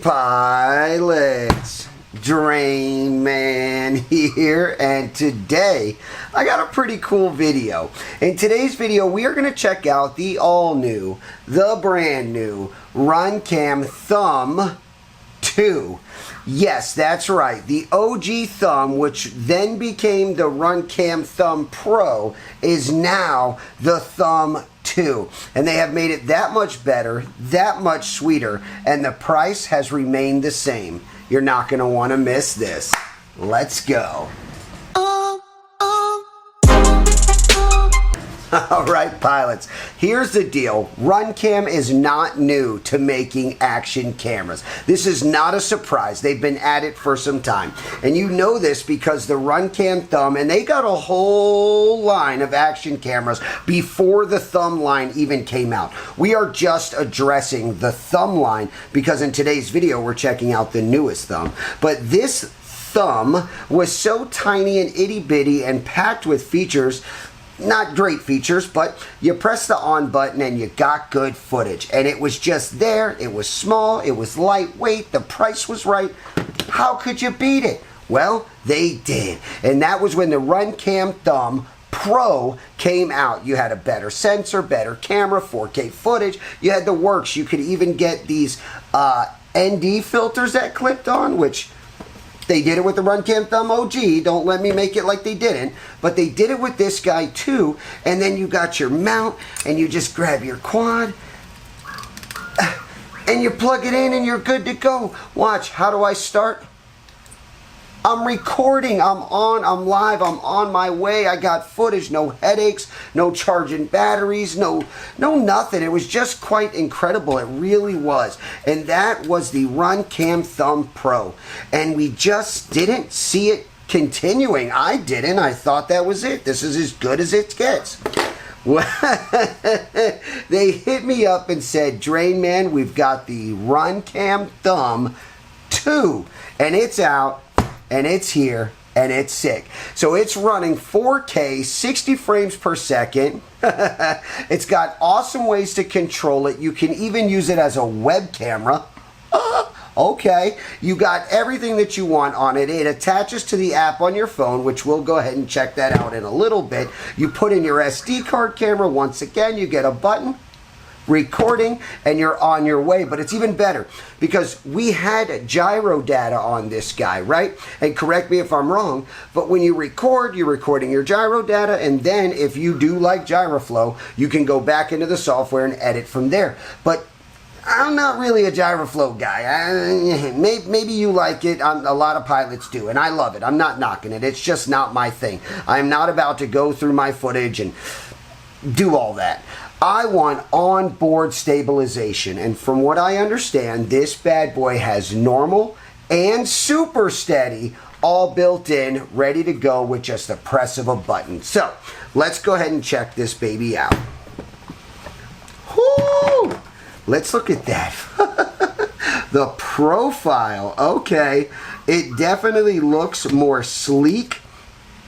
pilots, Drain Man here, and today I got a pretty cool video. In today's video we are going to check out the all-new, the brand new RunCam Thumb 2. Yes, that's right. The OG Thumb, which then became the RunCam Thumb Pro, is now the Thumb 2. And they have made it that much better, that much sweeter, and the price has remained the same. You're not going to want to miss this. Let's go. Alright pilots, here's the deal. RunCam is not new to making action cameras. This is not a surprise. They've been at it for some time. And you know this because the RunCam Thumb, and they got a whole line of action cameras before the Thumb line even came out. We are just addressing the Thumb line because in today's video we're checking out the newest Thumb. But this Thumb was so tiny and itty bitty and packed with features. Not great features, but you press the on button and you got good footage. And it was just there. It was small. It was lightweight. The price was right. How could you beat it? Well, they did. And that was when the RunCam Thumb Pro came out. You had a better sensor, better camera, 4K footage. You had the works. You could even get these ND filters that clipped on, which they did it with the RunCam Thumb OG. Don't let me make it like they didn't. But they did it with this guy too. And then you got your mount and you just grab your quad and you plug it in and you're good to go. Watch, how do I start? I'm recording, I'm on, I'm live, I'm on my way. I got footage, no headaches, no charging batteries, no nothing. It was just quite incredible. It really was. And that was the RunCam Thumb Pro. And we just didn't see it continuing. I didn't. I thought that was it. This is as good as it gets. They hit me up and said, Drain Man, we've got the RunCam Thumb 2. And it's out. And it's here, and it's sick. So it's running 4K, 60 frames per second. It's got awesome ways to control it. You can even use it as a web camera. Okay, you got everything that you want on it. It attaches to the app on your phone, which we'll go ahead and check that out in a little bit. You put in your SD card camera. Once again, you get a button. Recording and you're on your way. But it's even better because we had gyro data on this guy, right? And correct me if I'm wrong, but when you record, you're recording your gyro data, and then if you do like gyroflow, you can go back into the software and edit from there. But I'm not really a gyroflow guy. Maybe you like it. A lot of pilots do, and I love it. I'm not knocking it. It's just not my thing. I'm not about to go through my footage and do all that. I want onboard stabilization, and from what I understand, this bad boy has normal and super steady all built in, ready to go with just the press of a button. So let's go ahead and check this baby out. Whoo! Let's look at that. The profile, okay, it definitely looks more sleek.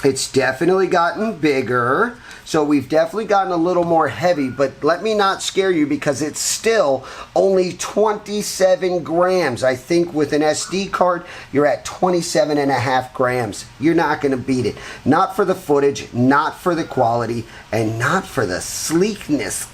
It's definitely gotten bigger. So we've definitely gotten a little more heavy, but let me not scare you because it's still only 27 grams. I think with an SD card, you're at 27.5 grams. You're not going to beat it. Not for the footage, not for the quality, and not for the sleekness.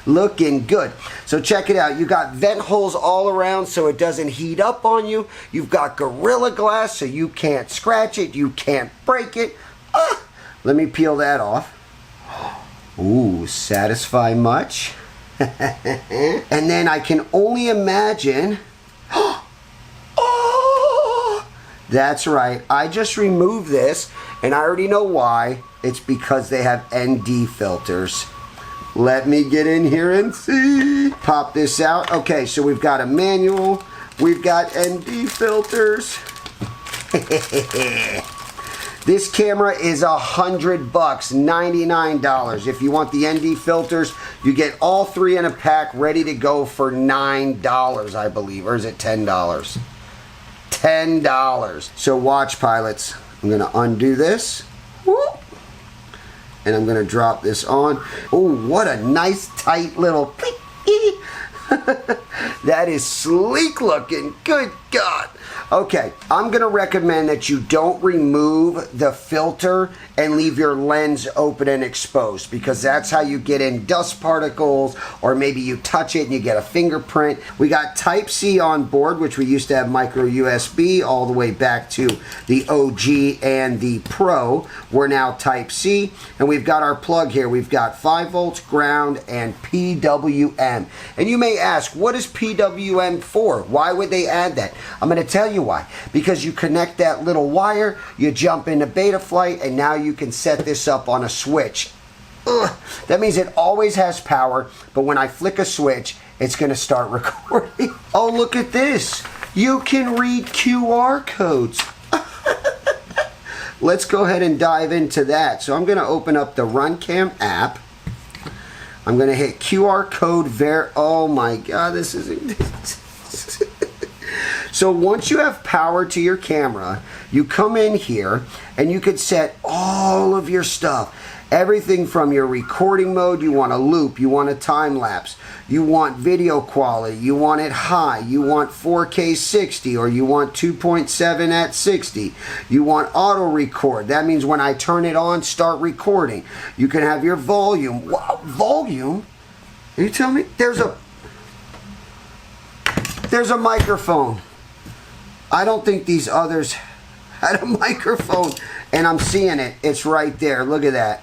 Looking good. So check it out. You got vent holes all around so it doesn't heat up on you. You've got Gorilla Glass so you can't scratch it, you can't break it. Let me peel that off. Ooh, satisfy much? And then I can only imagine. Oh, that's right. I just removed this, and I already know why. It's because they have ND filters. Let me get in here and see. Pop this out. Okay, so we've got a manual. We've got ND filters. This camera is $100, $99. If you want the ND filters, you get all three in a pack ready to go for $9, I believe. Or is it $10? $10. So watch, pilots. I'm going to undo this. Whoop. And I'm going to drop this on. Oh, what a nice, tight little That is sleek looking. Good God. Okay, I'm going to recommend that you don't remove the filter and leave your lens open and exposed, because that's how you get in dust particles, or maybe you touch it and you get a fingerprint. We got Type-C on board, which we used to have micro USB all the way back to the OG and the Pro. We're now Type-C, and we've got our plug here. We've got 5 volts, ground, and PWM. And you may ask, what is PWM for? Why would they add that? I'm going to tell you why. Because you connect that little wire, you jump into Betaflight, and now you can set this up on a switch. Ugh. That means it always has power, but when I flick a switch, it's going to start recording. Oh, look at this. You can read QR codes. Let's go ahead and dive into that. So I'm going to open up the RunCam app. I'm going to hit QR code oh my God, this is... So once you have power to your camera, you come in here and you could set all of your stuff. Everything from your recording mode, you want a loop, you want a time lapse, you want video quality, you want it high, you want 4K 60, or you want 2.7 at 60. You want auto record. That means when I turn it on, start recording. You can have your volume. Wow, volume? You tell me? There's a microphone. I don't think these others had a microphone, and I'm seeing it. It's right there. Look at that.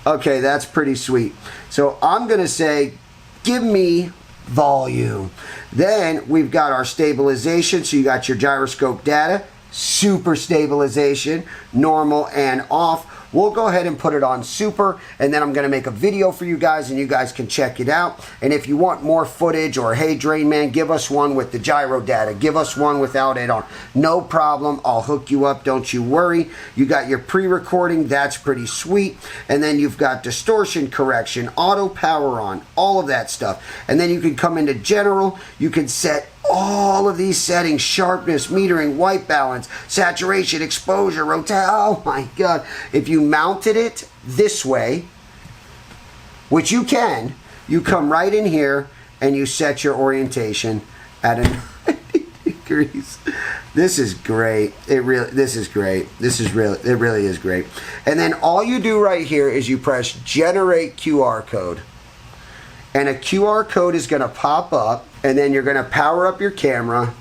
Okay, that's pretty sweet. So I'm going to say, give me volume. Then we've got our stabilization. So you got your gyroscope data, super stabilization, normal and off. We'll go ahead and put it on super, and then I'm going to make a video for you guys, and you guys can check it out. And if you want more footage, or hey Drain Man, give us one with the gyro data, give us one without it on, no problem, I'll hook you up, don't you worry. You got your pre-recording, that's pretty sweet. And then you've got distortion correction, auto power on, all of that stuff. And then you can come into general, you can set all of these settings: sharpness, metering, white balance, saturation, exposure, rotate. Oh my God. If you mounted it this way, which you can, you come right in here and you set your orientation at a 90 degrees. This is great. It really is great. And then all you do right here is you press generate QR code. And a QR code is going to pop up, and then you're going to power up your camera,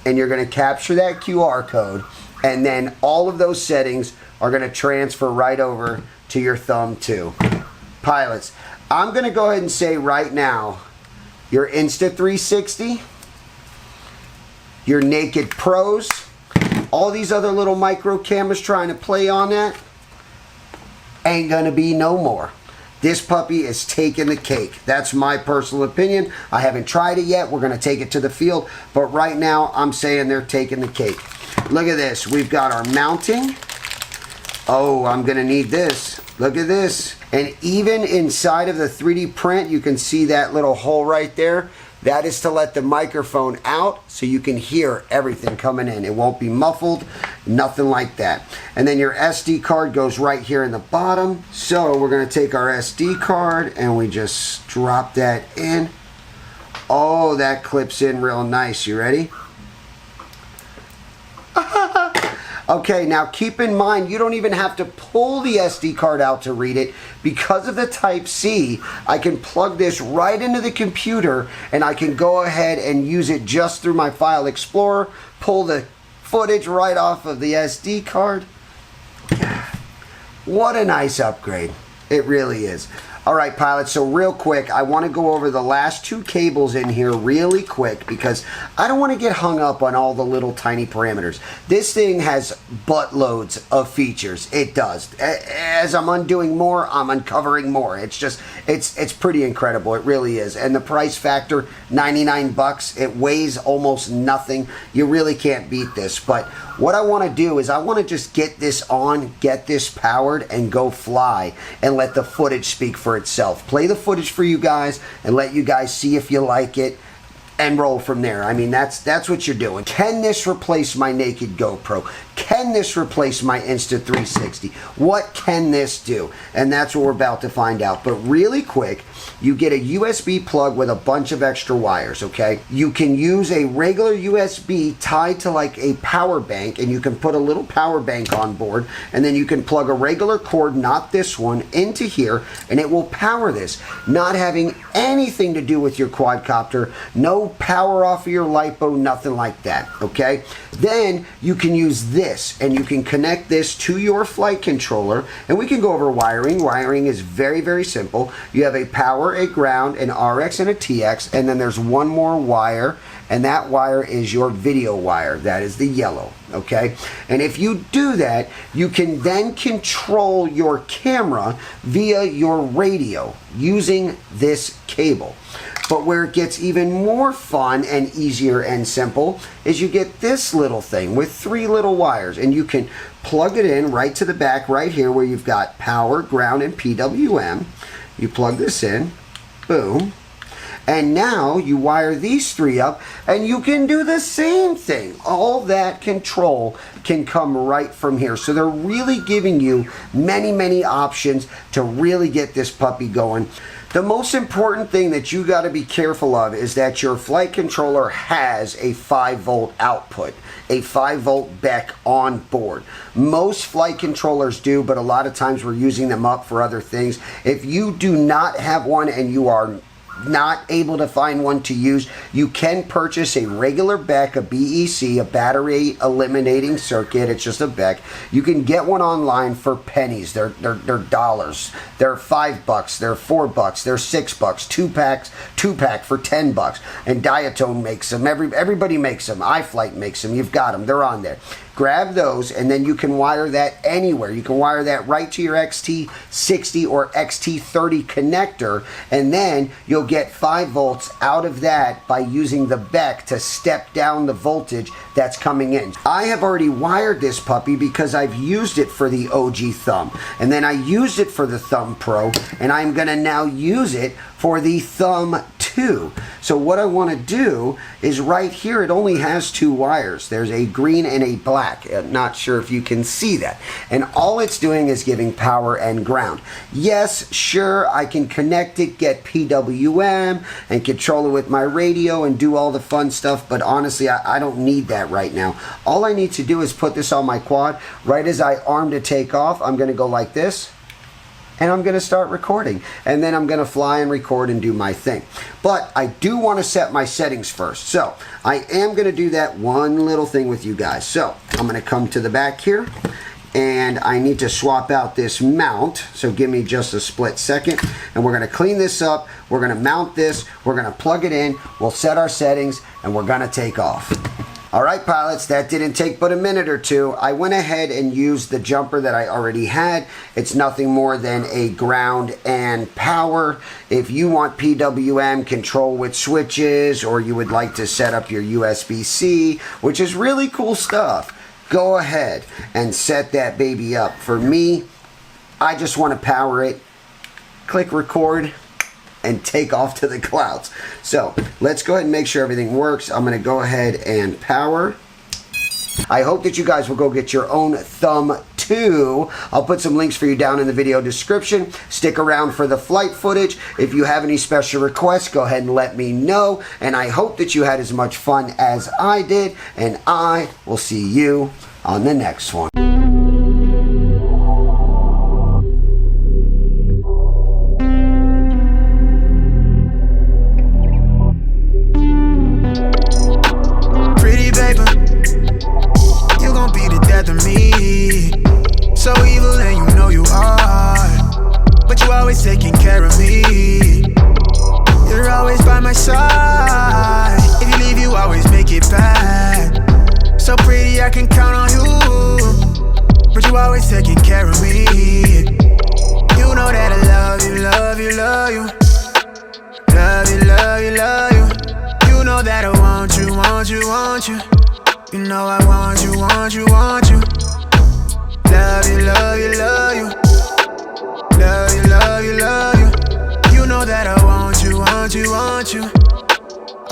and you're going to capture that QR code, and then all of those settings are going to transfer right over to your thumb too. Pilots, I'm going to go ahead and say right now, your Insta360, your Naked Pros, all these other little micro cameras trying to play on that, ain't going to be no more. This puppy is taking the cake. That's my personal opinion. I haven't tried it yet. We're going to take it to the field. But right now, I'm saying they're taking the cake. Look at this. We've got our mounting. Oh, I'm going to need this. Look at this. And even inside of the 3D print, you can see that little hole right there. That is to let the microphone out so you can hear everything coming in. It won't be muffled, nothing like that. And then your SD card goes right here in the bottom. So we're going to take our SD card and we just drop that in. Oh, that clips in real nice. You ready? Okay, now keep in mind, you don't even have to pull the SD card out to read it. Because of the Type-C, I can plug this right into the computer, and I can go ahead and use it just through my File Explorer, pull the footage right off of the SD card. What a nice upgrade. It really is. All right, pilots, so real quick, I want to go over the last two cables in here really quick because I don't want to get hung up on all the little tiny parameters. This thing has buttloads of features. It does. As I'm undoing more, I'm uncovering more. It's just, it's pretty incredible. It really is. And the price factor, 99 bucks. It weighs almost nothing. You really can't beat this. But what I want to do is I want to just get this on, get this powered, and go fly and let the footage speak for itself. Play the footage for you guys and let you guys see if you like it. and roll from there. I mean, that's what you're doing. Can this replace my naked GoPro? Can this replace my Insta360? What can this do? And that's what we're about to find out. But really quick, you get a USB plug with a bunch of extra wires, okay? You can use a regular USB tied to like a power bank, and you can put a little power bank on board, and then you can plug a regular cord, not this one, into here, and it will power this. Not having anything to do with your quadcopter, no power off of your LiPo, nothing like that, okay? Then you can use this, and you can connect this to your flight controller, and we can go over wiring. Wiring is very, very simple. You have a power, a ground, an RX, and a TX, and then there's one more wire, and that wire is your video wire. That is the yellow, okay? And if you do that, you can then control your camera via your radio using this cable. But where it gets even more fun and easier and simple is you get this little thing with 3 little wires, and you can plug it in right to the back right here where you've got power, ground, and PWM. You plug this in, boom, and now you wire these 3 up, and you can do the same thing. All that control can come right from here. So they're really giving you many, many options to really get this puppy going. The most important thing that you got to be careful of is that your flight controller has a 5-volt output, a 5-volt BEC on board. Most flight controllers do, but a lot of times we're using them up for other things. If you do not have one and you are not able to find one to use, you can purchase a regular BEC, a BEC, a battery eliminating circuit. It's just a BEC. You can get one online for pennies. They're dollars. They're $5. They're $4. They're $6. 2-pack for $10. And Diatone makes them. Everybody makes them. iFlight makes them. You've got them. They're on there. Grab those, and then you can wire that anywhere. You can wire that right to your XT60 or XT30 connector, and then you'll get 5 volts out of that by using the BEC to step down the voltage that's coming in. I have already wired this puppy because I've used it for the OG Thumb, and then I used it for the Thumb Pro, and I'm gonna now use it for the Thumb 2. So what I want to do is right here, it only has 2 wires. There's a green and a black. Not sure if you can see that. And all it's doing is giving power and ground. Yes, sure, I can connect it, get PWM, and control it with my radio and do all the fun stuff, but honestly, I don't need that right now. All I need to do is put this on my quad. Right as I arm to take off, I'm going to go like this, and I'm going to start recording, and then I'm going to fly and record and do my thing. But I do want to set my settings first, so I am going to do that one little thing with you guys. So I'm going to come to the back here, and I need to swap out this mount, so give me just a split second, and we're going to clean this up. We're going to mount this, we're going to plug it in, we'll set our settings, and we're going to take off. Alright pilots, that didn't take but a minute or two. I went ahead and used the jumper that I already had. It's nothing more than a ground and power. If you want PWM control with switches, or you would like to set up your USB-C, which is really cool stuff, go ahead and set that baby up. For me, I just want to power it, click record, and take off to the clouds. So let's go ahead and make sure everything works. I'm going to go ahead and power. I hope that you guys will go get your own Thumb 2. I'll put some links for you down in the video description. Stick around for the flight footage. If you have any special requests, go ahead and let me know. And I hope that you had as much fun as I did. And I will see you on the next one. Taking care of me, you're always by my side. If you leave, you always make it back. So pretty, I can count on you, but you always taking care of me. You know that I love you, love you, love you, love you, love you, love you. You know that I want you, want you, want you. You know I want you, want you, want you. Love you, love you, love you. Love you, love you, love you. You know that I want you, want you, want you.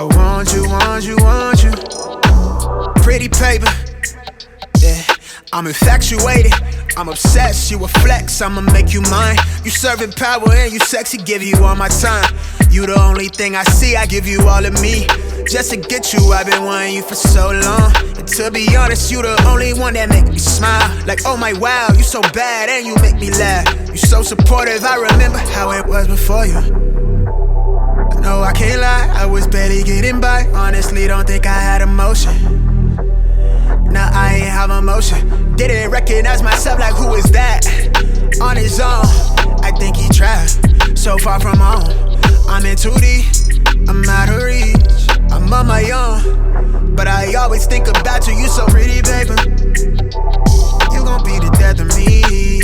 I want you, want you, want you. Pretty paper, yeah. I'm infatuated, I'm obsessed. You a flex, I'ma make you mine. You serving power and you sexy, give you all my time. You the only thing I see, I give you all of me. Just to get you, I've been wanting you for so long. And to be honest, you the only one that make me smile. Like, oh my wow, you so bad and you make me laugh. You so supportive, I remember how it was before you. No, I can't lie, I was barely getting by. Honestly, don't think I had emotion. Nah, I ain't have emotion. Didn't recognize myself, like who is that? On his own, I think he tried. So far from home, I'm in 2D, I'm out of reach. I'm on my own, but I always think about you. You so pretty, baby. You gon' be the death of me.